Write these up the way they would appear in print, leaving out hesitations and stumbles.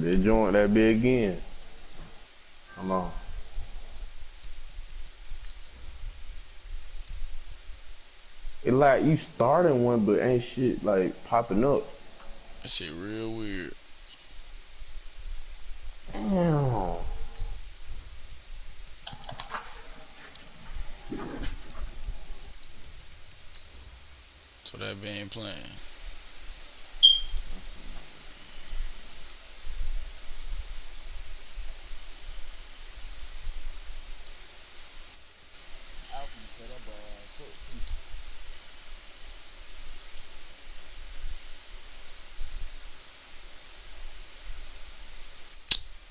They joint that big again. Come on. It like you starting one, but ain't shit like popping up. That shit real weird. Damn. So that been playing.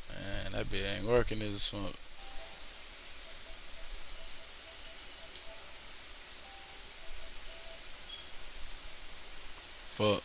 Man, that bit ain't working as fuck. Fuck.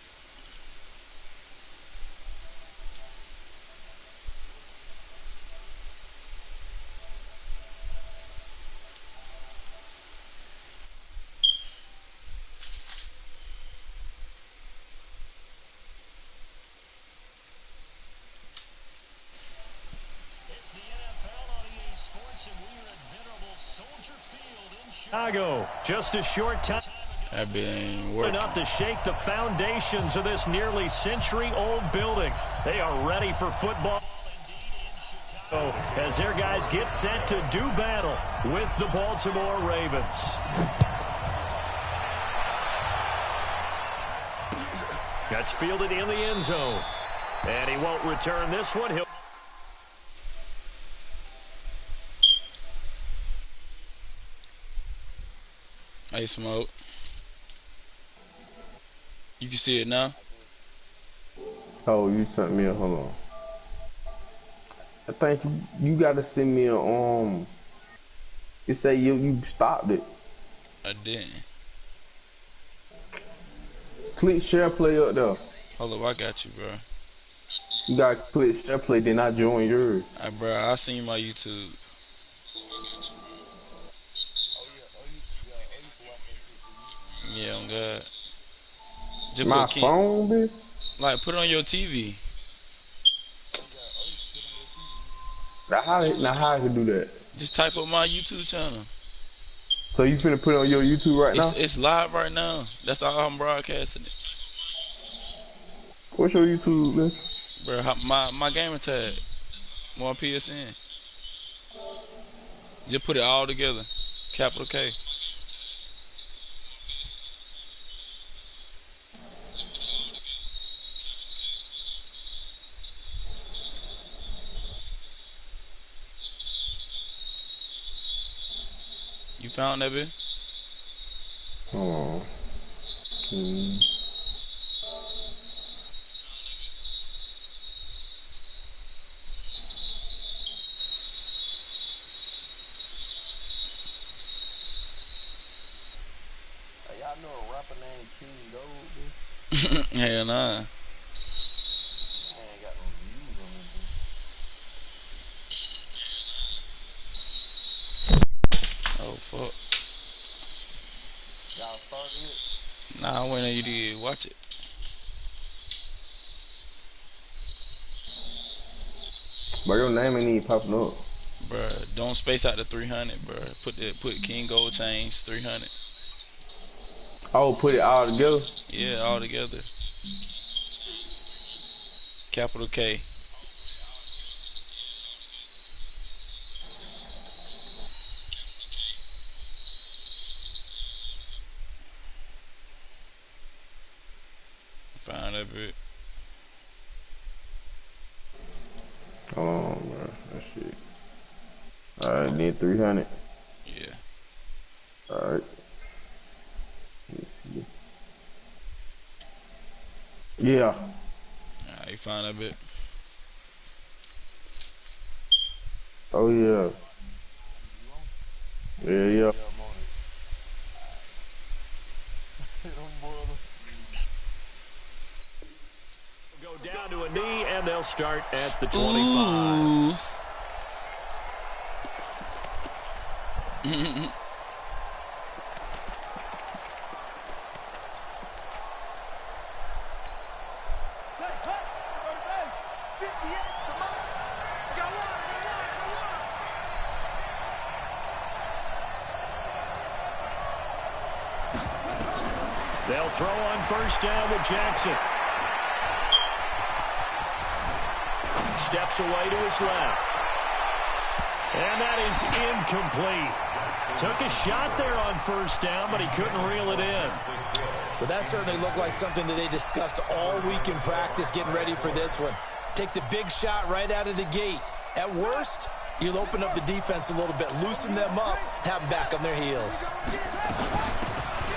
Chicago, just a short time. That bit ain't working. Enough to shake the foundations of this nearly century-old building. They are ready for football as their guys get set to do battle with the Baltimore Ravens. That's fielded in the end zone. And he won't return this one. He'll Hey, Smoke. You can see it now? Oh, you sent me a, hold on. I think you gotta send me a, it say you stopped it. I didn't. Click share play up there. Hold up, I got you, bro. You gotta click share play, then I join yours. Alright, bro, I seen my YouTube. Yeah, I'm good. Just My put phone, bitch? like, put it on your TV. Now how I can do that? Just type up my YouTube channel. So you finna put it on your YouTube right now? It's live right now. That's all I'm broadcasting it. What's your YouTube, man? Bro, my gamer tag. More PSN. Just put it all together. Capital K. You found that bit? Hold on. Y'all know a rapper named King Gold? Hell nah. I ain't got no views on it. Oh fuck. Y'all started it? Nah, I wait on you to watch it. But your name ain't even popping up. Bruh, don't space out the 300, bruh. Put King Gold Chains 300. Oh, put it all together? Yeah, all together. Capital K. Find that bit. Hold on, bro. That shit. Alright, then 300. Yeah. Alright. Let's see. Yeah. Alright, you find that bit. Oh, yeah. Yeah. go down to a knee, and they'll start at the 25. They'll throw on first down with Jackson. Steps away to his left. And that is incomplete. Took a shot there on first down, but he couldn't reel it in. Well, that certainly looked like something that they discussed all week in practice getting ready for this one. Take the big shot right out of the gate. At worst, you'll open up the defense a little bit, loosen them up, have them back on their heels.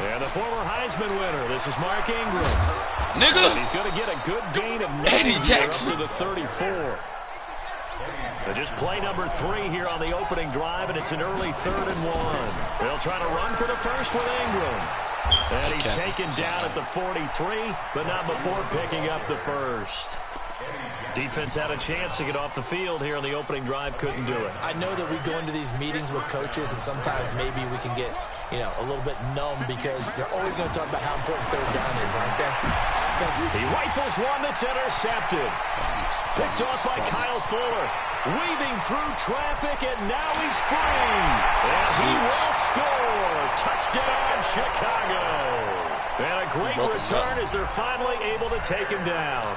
And the former Heisman winner, this is Mark Ingram. Nigga. And he's going to get a good gain of 90 Eddie up Jackson. to the 34. But just play number 3 here on the opening drive, and it's an early 3rd and 1. They'll try to run for the first with Ingram. And he's taken down at the 43, but not before picking up the first. Defense had a chance to get off the field here on the opening drive, couldn't do it. I know that we go into these meetings with coaches, and sometimes maybe we can get, a little bit numb because they're always going to talk about how important third down is, aren't they? He rifles one that's intercepted. Picked off by Kyle Fuller. Weaving through traffic, and now he's free. And he will score. Touchdown, Chicago. And a great return as they're finally able to take him down.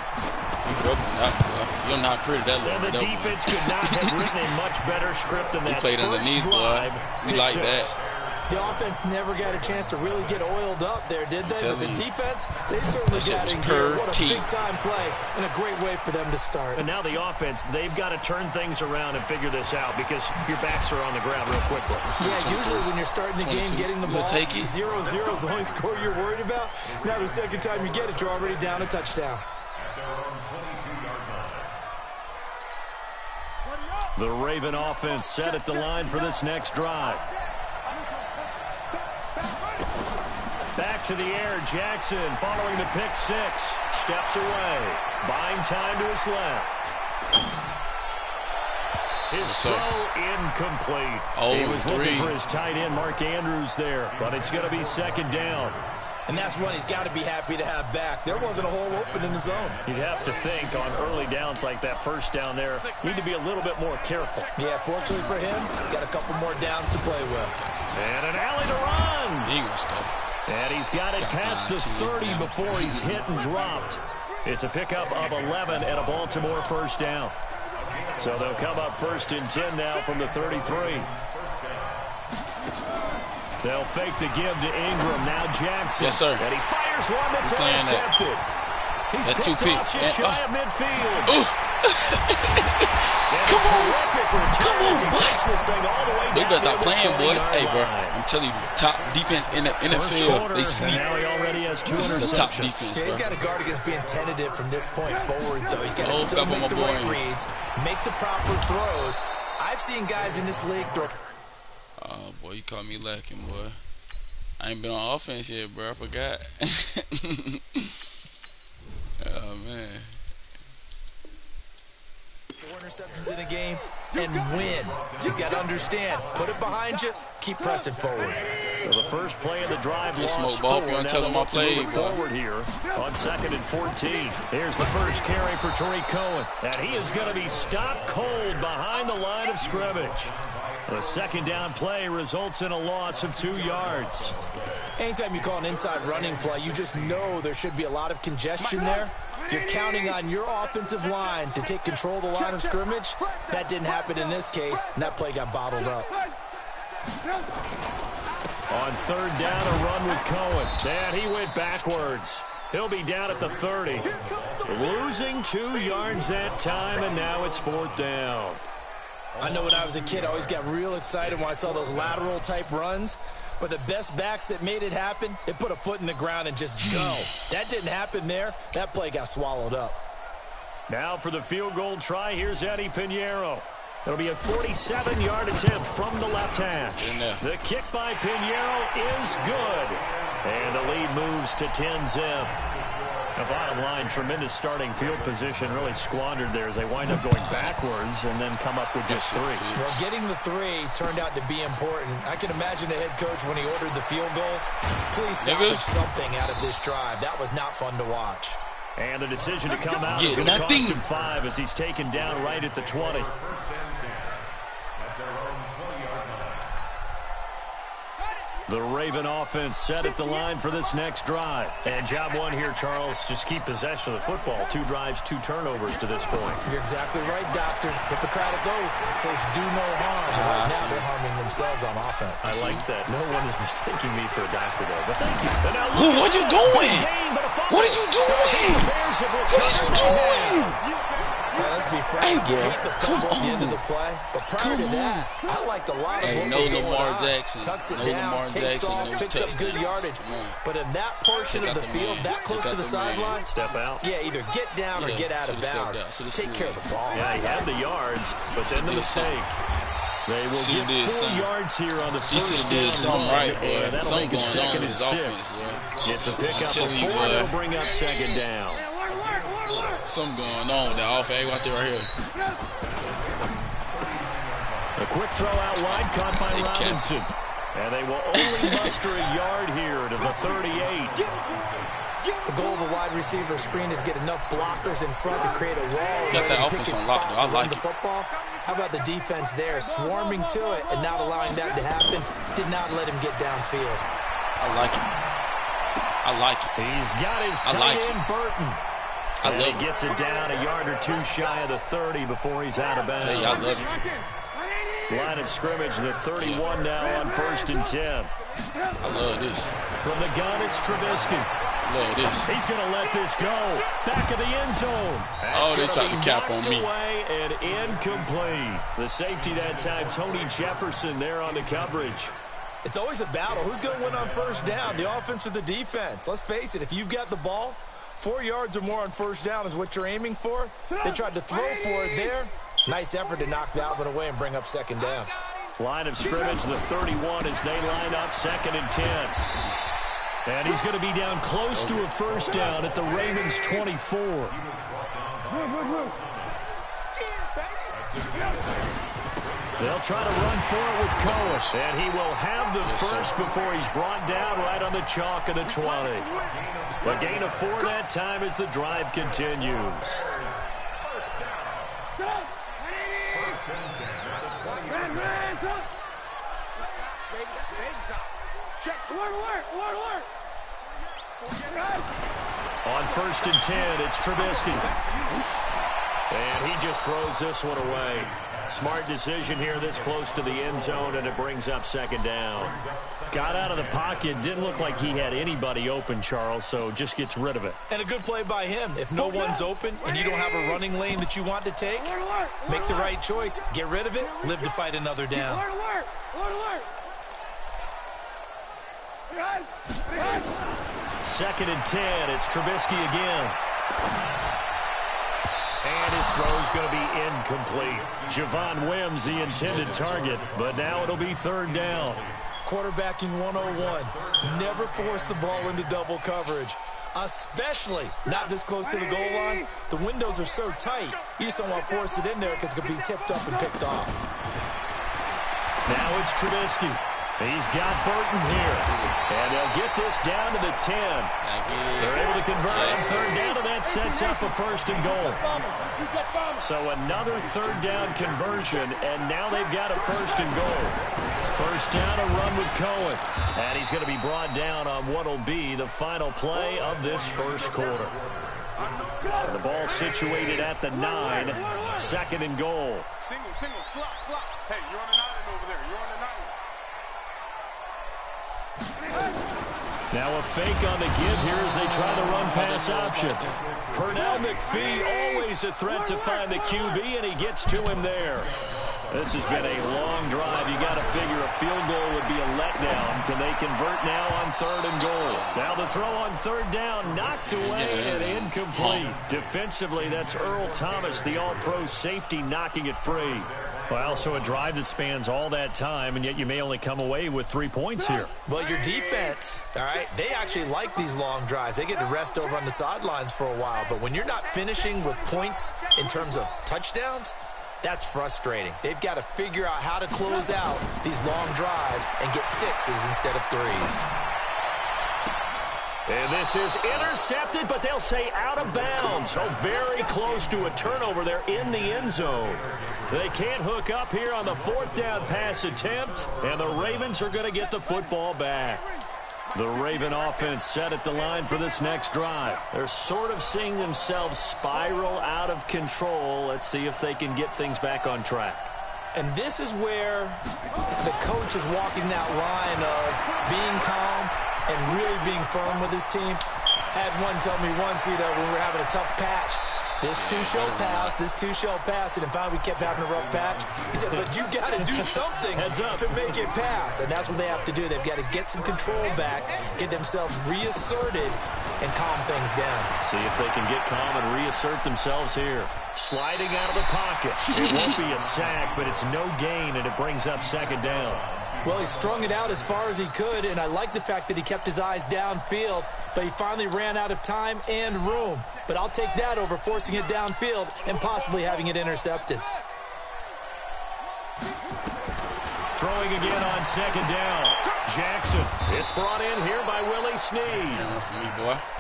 You're not pretty that And the defense could not have written a much better script than that. He played underneath, boy. We like that. The offense never got a chance to really get oiled up there, did they? But the defense, they certainly got in gear. What a big-time play and a great way for them to start. And now the offense, they've got to turn things around and figure this out because your backs are on the ground real quickly. Yeah, usually when you're starting the game, getting the ball, 0-0 is the only score you're worried about. Now the second time you get it, you're already down a touchdown. The Raven offense set at the line for this next drive. Back to the air, Jackson following the pick 6. Steps away, buying time to his left. His throw incomplete. He was looking for his tight end, Mark Andrews, there, but it's going to be second down. And that's one he's got to be happy to have back. There wasn't a hole open in the zone. You'd have to think on early downs like that first down there, need to be a little bit more careful. Yeah, fortunately for him, got a couple more downs to play with. And an alley to run. He gonna stop. And he's got it past the 30 before he's hit and dropped. It's a pickup of 11 and a Baltimore first down. So they'll come up 1st and 10 now from the 33. They'll fake the give to Ingram. Now Jackson. Yes, sir. And he fires one that's intercepted. He's that picked off just shy of midfield. Come on, boy. You better stop playing, boy. Hey, bro, I'm telling you, top defense in the NFL, they sleep. Now he already has 2 This is the top interceptions. defense, Yeah, he's bro. got to guard against being tentative from this point forward, though. He's got to still make the right reads, make the proper throws. I've seen guys in this league throw. Oh, boy, you caught me lacking, boy. I ain't been on offense yet, bro. I forgot. Oh, man. 4 interceptions in a game and win. He's got to understand. Put it behind you. Keep pressing forward. So the first play of the drive lost Smoke Ball, 4. you want to Now tell him they'll I look to move played, it bro. forward here on 2nd and 14. Here's the first carry for Tariq Cohen. And he is going to be stopped cold behind the line of scrimmage. The second down play results in a loss of 2 yards. Anytime you call an inside running play, you just know there should be a lot of congestion there. You're counting on your offensive line to take control of the line of scrimmage. That didn't happen in this case, and that play got bottled up. On 3rd down, a run with Cohen. And he went backwards. He'll be down at the 30. Losing 2 yards that time, and now it's 4th down. I know when I was a kid, I always got real excited when I saw those lateral-type runs. But the best backs that made it happen, they put a foot in the ground and just go. That didn't happen there. That play got swallowed up. Now for the field goal try, here's Eddie Pinheiro. It'll be a 47-yard attempt from the left hash. The kick by Pinheiro is good. And the lead moves to 10-zip. The bottom line, tremendous starting field position, really squandered there as they wind up going backwards and then come up with just 3. Well, getting the 3 turned out to be important. I can imagine the head coach when he ordered the field goal. Please salvage something out of this drive. That was not fun to watch. And the decision to come out is going to cost him 5 as he's taken down right at the 20. The Raven offense set at the line for this next drive. And job one here, Charles, just keep possession of the football. 2 drives, 2 turnovers to this point. You're exactly right, Doctor. Hippocratic oath. First, do no harm. Right now, they're harming themselves on offense. I like that. No one is mistaking me for a doctor, though. But thank you. What are you doing? What are you doing? What are you doing? Let's be frank. Hey, bro, hate the fumble at the end of the play, but prior to that, I liked a lot of what was going on. Jackson. Tucks it No down, Lamar takes Jackson, off, no picks up good yardage. But in that portion of the field, that close to the sideline, step out. Yeah, either get down or get out of bounds. Take care of the ball. Yeah, he had the yards, but then the mistake. They will get 4 yards here on the first down. He did something right, boy. That'll Something make it going on second in and his 6. offense, boy. Gets a pickup before it'll bring up second down. Something going on with that offense. Hey, watch it right here. A quick throw out wide, caught by Robinson. And they will only muster a yard here to the 38. The goal of a wide receiver screen is get enough blockers in front to create a wall. Got that offense on lock, though. I like it. Football. How about the defense there, swarming to it and not allowing that to happen? Did not let him get downfield. I like it. I like it. He's got his tight end, Burton. I and love he gets it down a yard or 2 shy of the 30 before he's out of bounds. Hey, I love it. Line of scrimmage, the 31 now on 1st and 10. I love this. From the gun, it's Trubisky. Love this. He's going to let this go. Back of the end zone. Oh, they tried to cap on me. Away and incomplete. The safety that time, Tony Jefferson there on the coverage. It's always a battle. Who's going to win on first down, the offense or the defense? Let's face it, if you've got the ball, 4 yards or more on first down is what you're aiming for. They tried to throw for it there. Nice effort to knock Dalvin away and bring up second down. Line of scrimmage, the 31 as they line up 2nd and 10. And he's going to be down close to a first down at the Ravens 24. They'll try to run for it with Cohen. And he will have the first before he's brought down right on the chalk of the 20. A gain of 4 that time as the drive continues. On 1st and 10, it's Trubisky. And he just throws this one away. Smart decision here this close to the end zone, and it brings up second down. Got out of the pocket. Didn't look like he had anybody open, Charles, so just gets rid of it. And a good play by him. If no one's open and you don't have a running lane that you want to take, make the right choice. Get rid of it. Live to fight another down. 2nd and 10. It's Trubisky again. And his throw's going to be incomplete. Javon Wims, the intended target, but now it'll be 3rd down. Quarterbacking 101. Never force the ball into double coverage, especially not this close to the goal line. The windows are so tight, you just don't want to force it in there because it could be tipped up and picked off. Now it's Trubisky. He's got Burton here. And they'll get this down to the 10. They're able to convert on 3rd down, and that sets up a 1st and goal. So another 3rd down conversion, and now they've got a 1st and goal. 1st down, a run with Cohen. And he's going to be brought down on what will be the final play of this first quarter. And the ball situated at the 9. 2nd and goal. Single, slot. Hey, you're on an island over there. You're on an island. Now a fake on the give here as they try the run-pass option. Pernell McPhee, always a threat to find the QB, and he gets to him there. This has been a long drive. You got to figure a field goal would be a letdown. Can they convert now on 3rd and goal? Now the throw on 3rd down, knocked away and incomplete. Defensively, that's Earl Thomas, the all-pro safety, knocking it free. Well, so a drive that spans all that time, and yet you may only come away with 3 points here. Well, your defense, all right, they actually like these long drives. They get to rest over on the sidelines for a while. But when you're not finishing with points in terms of touchdowns, that's frustrating. They've got to figure out how to close out these long drives and get 6s instead of 3s. And this is intercepted, but they'll say out of bounds. So very close to a turnover there in the end zone. They can't hook up here on the fourth down pass attempt, and the Ravens are going to get the football back. The Raven offense set at the line for this next drive. They're sort of seeing themselves spiral out of control. Let's see if they can get things back on track. And this is where the coach is walking that line of being calm and really being firm with his team. I had one tell me once, when we were having a tough patch, this too shall pass, this too shall pass. And finally we kept having a rough patch. He said, but you got to do something to make it pass. And that's what they have to do. They've got to get some control back, get themselves reasserted, and calm things down. See if they can get calm and reassert themselves here. Sliding out of the pocket. It won't be a sack, but it's no gain, and it brings up second down. Well, he strung it out as far as he could, and I like the fact that he kept his eyes downfield, but he finally ran out of time and room. But I'll take that over forcing it downfield and possibly having it intercepted. Throwing again on second down. Jackson. It's brought in here by Willie Snead.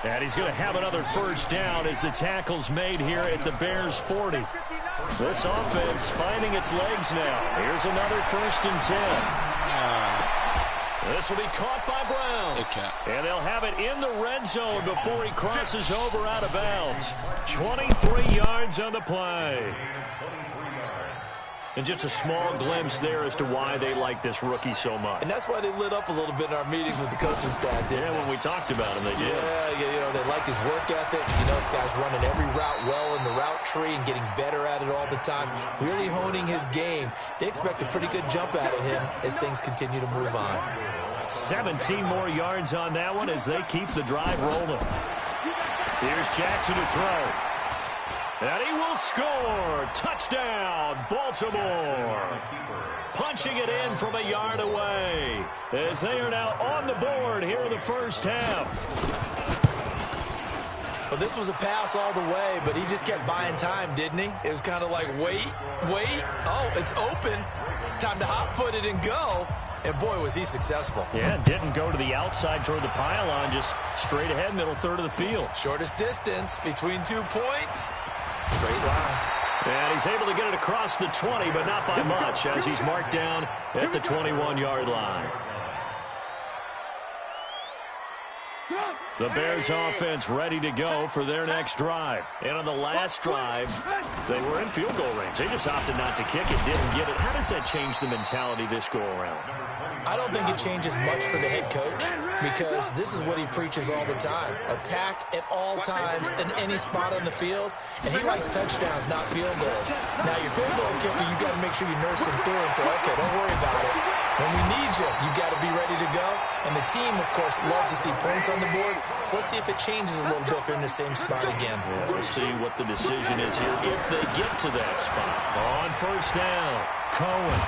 And he's going to have another first down as the tackle's made here at the Bears' 40. This offense finding its legs now. Here's another 1st and 10. This will be caught by Brown. And they'll have it in the red zone before he crosses over out of bounds. 23 yards on the play. And just a small glimpse there as to why they like this rookie so much. And that's why they lit up a little bit in our meetings with the coaching staff, didn't they? When we talked about him, they did. Yeah, they like his work ethic. This guy's running every route well in the route tree and getting better at it all the time, really honing his game. They expect a pretty good jump out of him as things continue to move on. 17 more yards on that one as they keep the drive rolling. Here's Jackson to throw. And he will score. Touchdown, Baltimore. Punching it in from a yard away as they are now on the board here in the first half. Well, this was a pass all the way, but he just kept buying time, didn't he? It was kind of like, wait. Oh, it's open. Time to hot-foot it and go. And, boy, was he successful. Yeah, didn't go to the outside toward the pylon, just straight ahead, middle third of the field. Shortest distance between 2 points. Straight line. And he's able to get it across the 20, but not by much, as he's marked down at the 21-yard line. The Bears offense ready to go for their next drive. And on the last drive, they were in field goal range. They just opted not to kick it, didn't get it. How does that change the mentality this go around? I don't think it changes much for the head coach because this is what he preaches all the time. Attack at all times in any spot on the field. And he likes touchdowns, not field goals. Now, your field goal kicker, you got to make sure you nurse him through and say, okay, don't worry about it. When we need you, you got to be ready to go. And the team, of course, loves to see points on the board. So let's see if it changes a little bit if they're in the same spot again. Yeah, we'll see what the decision is here if they get to that spot. On first down, Cohen.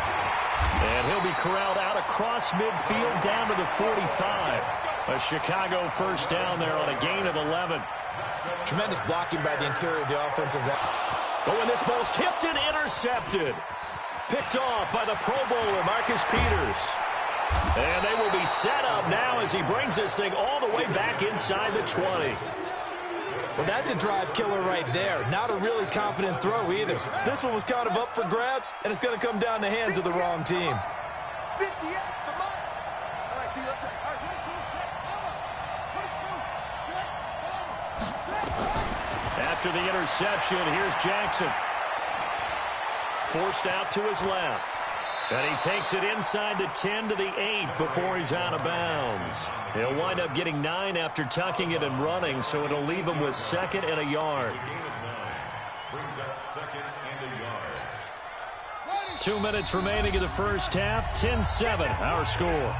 And he'll be corralled out across midfield down to the 45. A Chicago first down there on a gain of 11. Tremendous blocking by the interior of the offensive line. Oh, and this ball's tipped and intercepted. Picked off by the Pro Bowler, Marcus Peters. And they will be set up now as he brings this thing all the way back inside the 20. Well, that's a drive killer right there. Not a really confident throw either. This one was kind of up for grabs, and it's going to come down the hands of the wrong team. After the interception, here's Jackson. Forced out to his left. And he takes it inside the 10 to the 8 before he's out of bounds. He'll wind up getting 9 after tucking it and running, so it'll leave him with 2nd and a yard. 2 minutes remaining in the first half. 10-7, our score.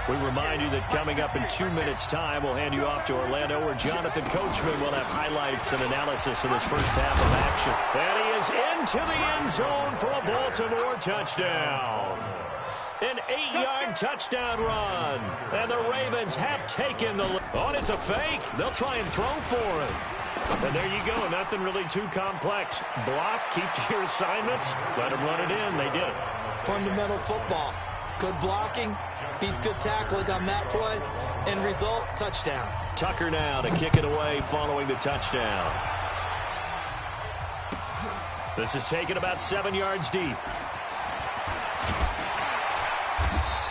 We remind you that coming up in 2 minutes' time, we'll hand you off to Orlando, where Jonathan Coachman will have highlights and analysis of this first half of action. And he is into the end zone for a Baltimore touchdown. An 8-yard touchdown run. And the Ravens have taken the lead. Oh, it's a fake. They'll try and throw for it. And there you go. Nothing really too complex. Block, keep to your assignments, let them run it in. They did. Fundamental football. Good blocking, Beats good tackling on that play. End result, touchdown. Tucker now to kick it away following the touchdown. This is taken about 7 yards deep.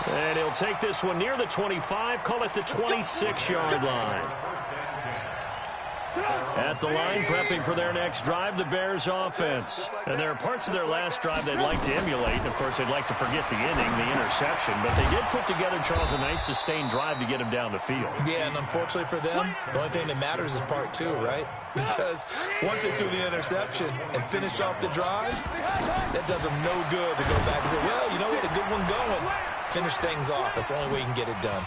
And he'll take this one near the 25, call it the 26-yard line. At the line, prepping for their next drive, the Bears offense. And there are parts of their last drive they'd like to emulate. Of course, they'd like to forget the inning, the interception. But they did put together, Charles, a nice sustained drive to get him down the field. Yeah, and unfortunately for them, the only thing that matters is part 2, right? Because once they threw the interception and finish off the drive, that does them no good to go back and say, well, you know what, a good one going. Finish things off. That's the only way you can get it done.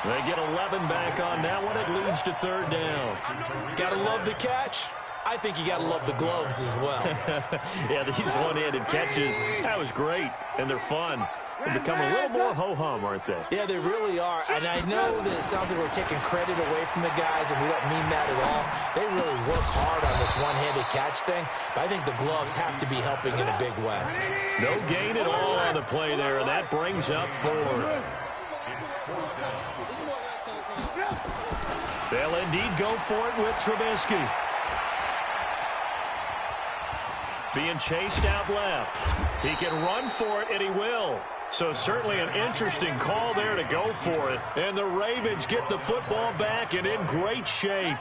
They get 11 back on that one. It leads to third down. Gotta love the catch. I think you gotta love the gloves as well. Yeah, these one-handed catches, that was great, and they're fun. They're becoming a little more ho-hum, aren't they? Yeah, they really are. And I know that it sounds like we're taking credit away from the guys, and we don't mean that at all. They really work hard on this one-handed catch thing, but I think the gloves have to be helping in a big way. No gain at all on the play there, and that brings up fourth. They'll indeed go for it with Trubisky. Being chased out left. He can run for it, and he will. So certainly an interesting call there to go for it. And the Ravens get the football back and in great shape.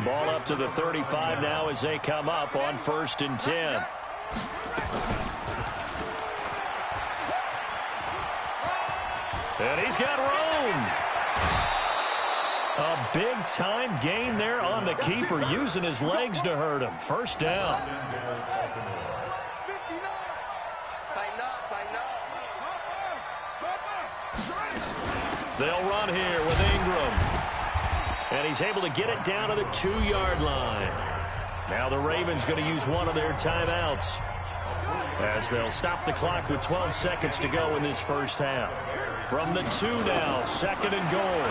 Ball up to the 35 now as they come up on 1st and 10. And he's got room. A big-time gain there on the keeper, using his legs to hurt him. First down. They'll run here with Ingram. And he's able to get it down to the 2-yard line. Now the Ravens going to use one of their timeouts, as they'll stop the clock with 12 seconds to go in this first half. From the 2 now, 2nd and goal.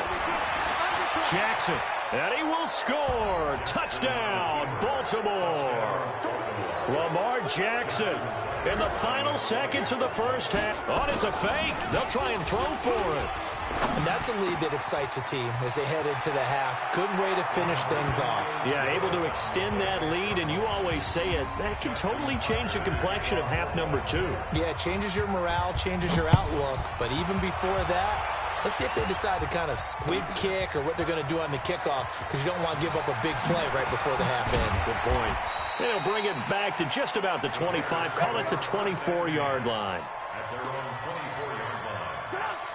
Jackson, and he will score. Touchdown, Baltimore. Lamar Jackson in the final seconds of the first half. Oh, it's a fake. They'll try and throw for it. And that's a lead that excites a team as they head into the half. Good way to finish things off. Yeah, able to extend that lead, and you always say it, that can totally change the complexion of half number 2. Yeah, it changes your morale, changes your outlook. But even before that, let's see if they decide to kind of squib kick or what they're going to do on the kickoff, because you don't want to give up a big play right before the half ends. Good point. They'll bring it back to just about the 25. Call it the 24-yard line.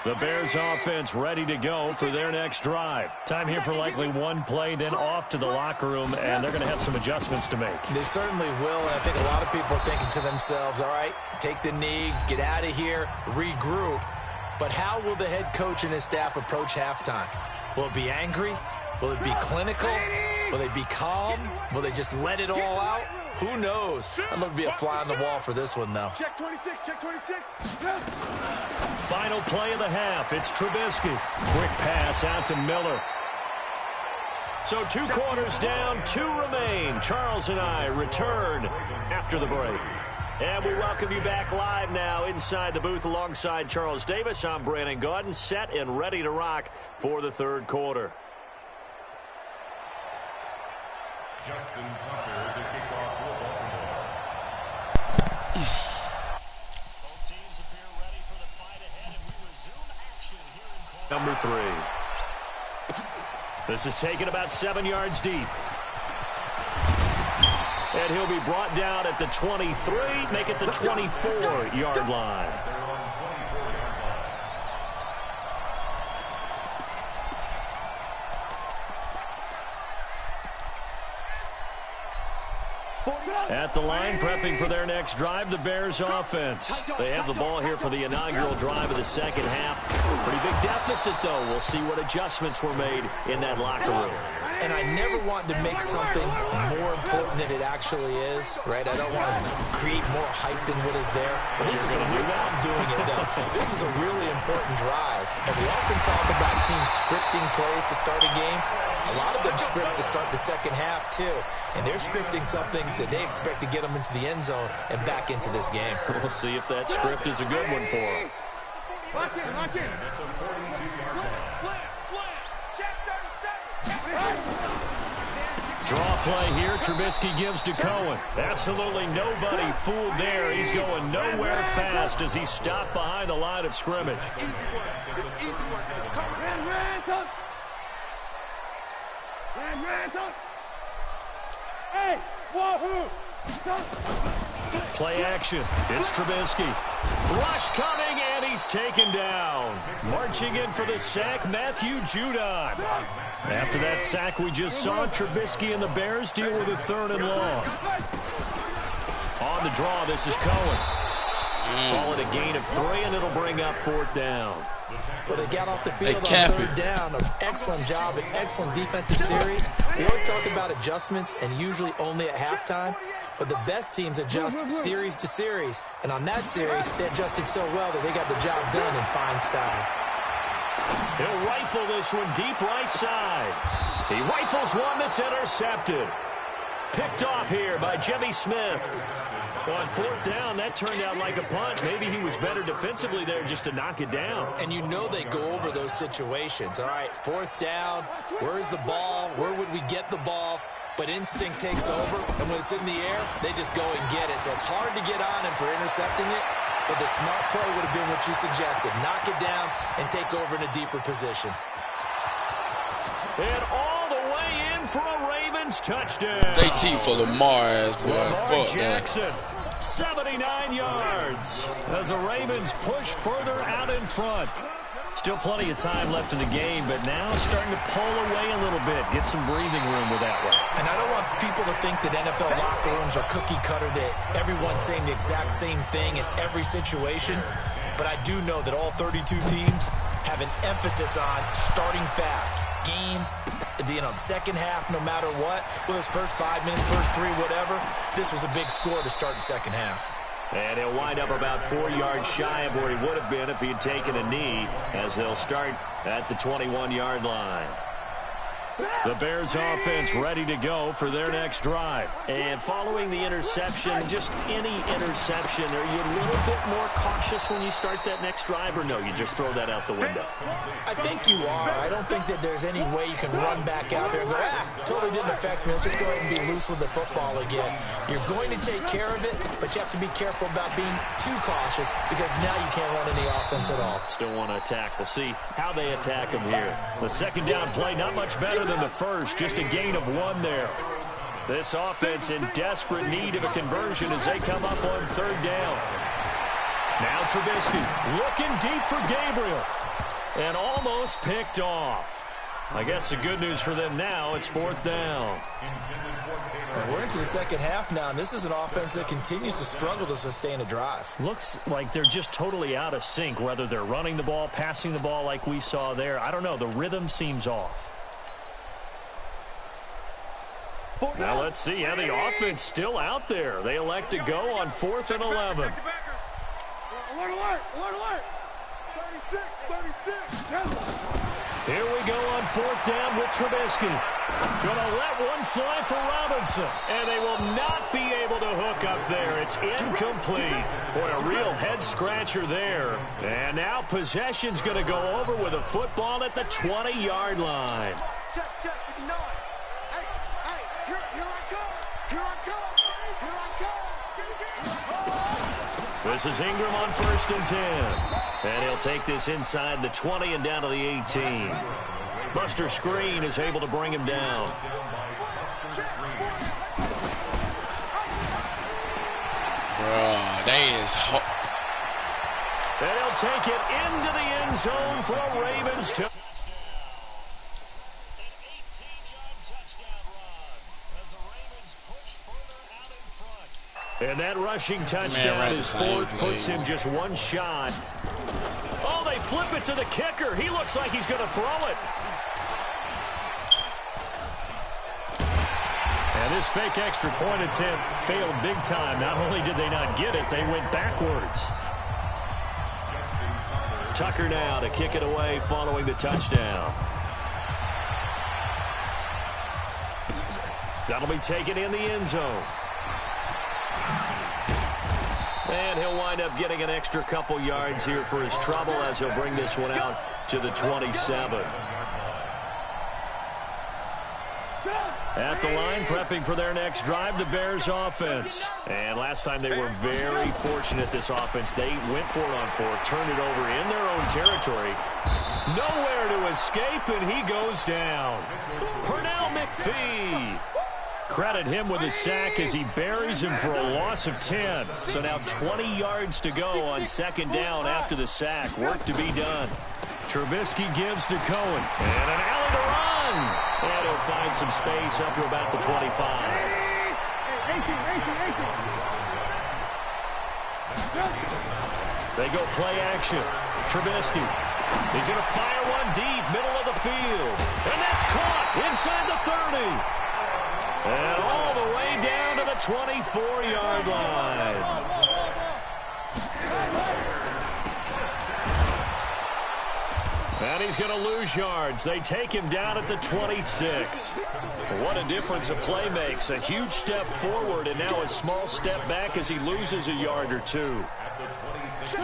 The Bears offense ready to go for their next drive. Time here for likely one play, then off to the locker room, and they're going to have some adjustments to make. They certainly will, and I think a lot of people are thinking to themselves, all right, take the knee, get out of here, regroup. But how will the head coach and his staff approach halftime? Will it be angry? Will it be clinical? Will they be calm? Will they just let it all out? Who knows? I'd love to be a fly on the wall for this one, though. Check 26, check 26. Final play of the half. It's Trubisky. Quick pass out to Miller. So 2 quarters down, 2 remain. Charles and I return after the break. And we welcome you back live now inside the booth alongside Charles Davis. I'm Brandon Gaudin, set and ready to rock for the third quarter. Justin Tucker to kick off for Baltimore. Both teams appear ready for the fight ahead, and we resume action here in number 3. This is taken about 7 yards deep. And he'll be brought down at the 23, make it the 24-yard line. At the line, prepping for their next drive, the Bears offense. They have the ball here for the inaugural drive of the second half. Pretty big deficit, though. We'll see what adjustments were made in that locker room. And I never want to make something more important than it actually is, right? I don't want to create more hype than what is there. But this is a real, I'm doing it, though. This is a really important drive. And we often talk about teams scripting plays to start a game. A lot of them script to start the second half, too. And they're scripting something that they expect to get them into the end zone and back into this game. We'll see if that script is a good one for them. Watch it, watch it. Slam. Check 37. Draw play here. Trubisky gives to Cohen. Absolutely nobody fooled there. He's going nowhere fast as he's stopped behind the line of scrimmage. It's easy work. It's coming. Hey, wahoo! Play action. It's Trubisky. Rush coming, and he's taken down. Marching in for the sack, Matthew Judon. After that sack we just saw, Trubisky and the Bears deal with a 3rd and long. On the draw, this is Cohen. Call it a gain of 3, and it'll bring up 4th down. Well, they got off the field on 3rd down. An excellent job, an excellent defensive series. We always talk about adjustments, and usually only at halftime. But the best teams adjust series to series. And on that series, they adjusted so well that they got the job done in fine style. He'll rifle this one deep right side. He rifles one that's intercepted. Picked off here by Jimmy Smith. On 4th down, that turned out like a punt. Maybe he was better defensively there just to knock it down. And you know they go over those situations. All right, 4th down, where's the ball? Where would we get the ball? But instinct takes over, and when it's in the air, they just go and get it. So it's hard to get on him for intercepting it, but the smart play would have been what you suggested. Knock it down and take over in a deeper position. And all the way in for a Ravens touchdown. They team for Lamar as well. Lamar Jackson, 79 yards as the Ravens push further out in front. Still plenty of time left in the game, but now starting to pull away a little bit, get some breathing room with that one. And I don't want people to think that NFL locker rooms are cookie cutter, that everyone's saying the exact same thing in every situation. But I do know that all 32 teams have an emphasis on starting fast. Game, the second half, no matter what, with his first 5 minutes, first 3, whatever, this was a big score to start the second half. And he'll wind up about 4 yards shy of where he would have been if he had taken a knee, as they'll start at the 21-yard line. The Bears offense ready to go for their next drive. And following the interception, just any interception, are you a little bit more cautious when you start that next drive, or no, you just throw that out the window? I think you are. I don't think that there's any way you can run back out there and go, totally didn't affect me. Let's just go ahead and be loose with the football again. You're going to take care of it, but you have to be careful about being too cautious because now you can't run any offense at all. Still want to attack. We'll see how they attack him here. The second down play, not much better than the first, just a gain of 1 there. This offense in desperate need of a conversion as they come up on 3rd down. Now Trubisky looking deep for Gabriel and almost picked off. I guess the good news for them now, it's 4th down. And we're into the second half now, and this is an offense that continues to struggle to sustain a drive. Looks like they're just totally out of sync, whether they're running the ball, passing the ball like we saw there. I don't know. The rhythm seems off. Now let's see how the offense still out there. They elect to go on 4th and 11. Alert, alert, alert, alert. 36. Here we go on 4th down with Trubisky. Gonna let one fly for Robinson. And they will not be able to hook up there. It's incomplete. Boy, a real head-scratcher there. And now possession's gonna go over with a football at the 20-yard line. Check, 59. Here I come. This is Ingram on 1st and 10. And he'll take this inside the 20 and down to the 18. Buster Screen is able to bring him down. That is hot. And he'll take it into the end zone for a Ravens touchdown. And that rushing touchdown is 4th, puts him just 1 shot. Oh, they flip it to the kicker. He looks like he's going to throw it. And this fake extra point attempt failed big time. Not only did they not get it, they went backwards. Tucker now to kick it away following the touchdown. That'll be taken in the end zone. And he'll wind up getting an extra couple yards here for his trouble as he'll bring this one out to the 27. At the line, prepping for their next drive, the Bears offense. And last time they were very fortunate, this offense. They went for it on fourth, turned it over in their own territory. Nowhere to escape, and he goes down. Pernell McPhee. Credit him with a sack as he buries him for a loss of 10. So now 20 yards to go on second down after the sack. Work to be done. Trubisky gives to Cohen. And an alley to run. And he'll find some space up to about the 25. They go play action. Trubisky. He's going to fire one deep, middle of the field. And that's caught inside the 30. And all the way down to the 24-yard line. And he's going to lose yards. They take him down at the 26. What a difference a play makes. A huge step forward and now a small step back as he loses a yard or two. Check,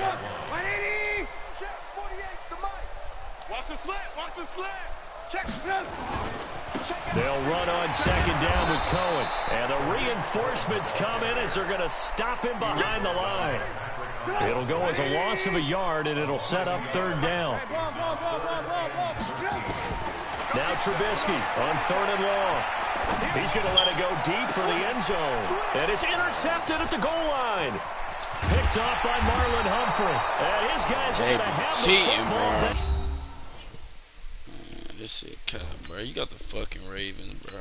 180. Check, 48, the mic. Watch the slant, watch the slant. Check, they'll run on second down with Cohen. And the reinforcements come in as they're going to stop him behind the line. It'll go as a loss of a yard, and it'll set up third down. Now Trubisky on third and long. He's going to let it go deep for the end zone. And it's intercepted at the goal line. Picked off by Marlon Humphrey. And his guys are going to have the football back. This shit cut, bro. You got the fucking Ravens, bro.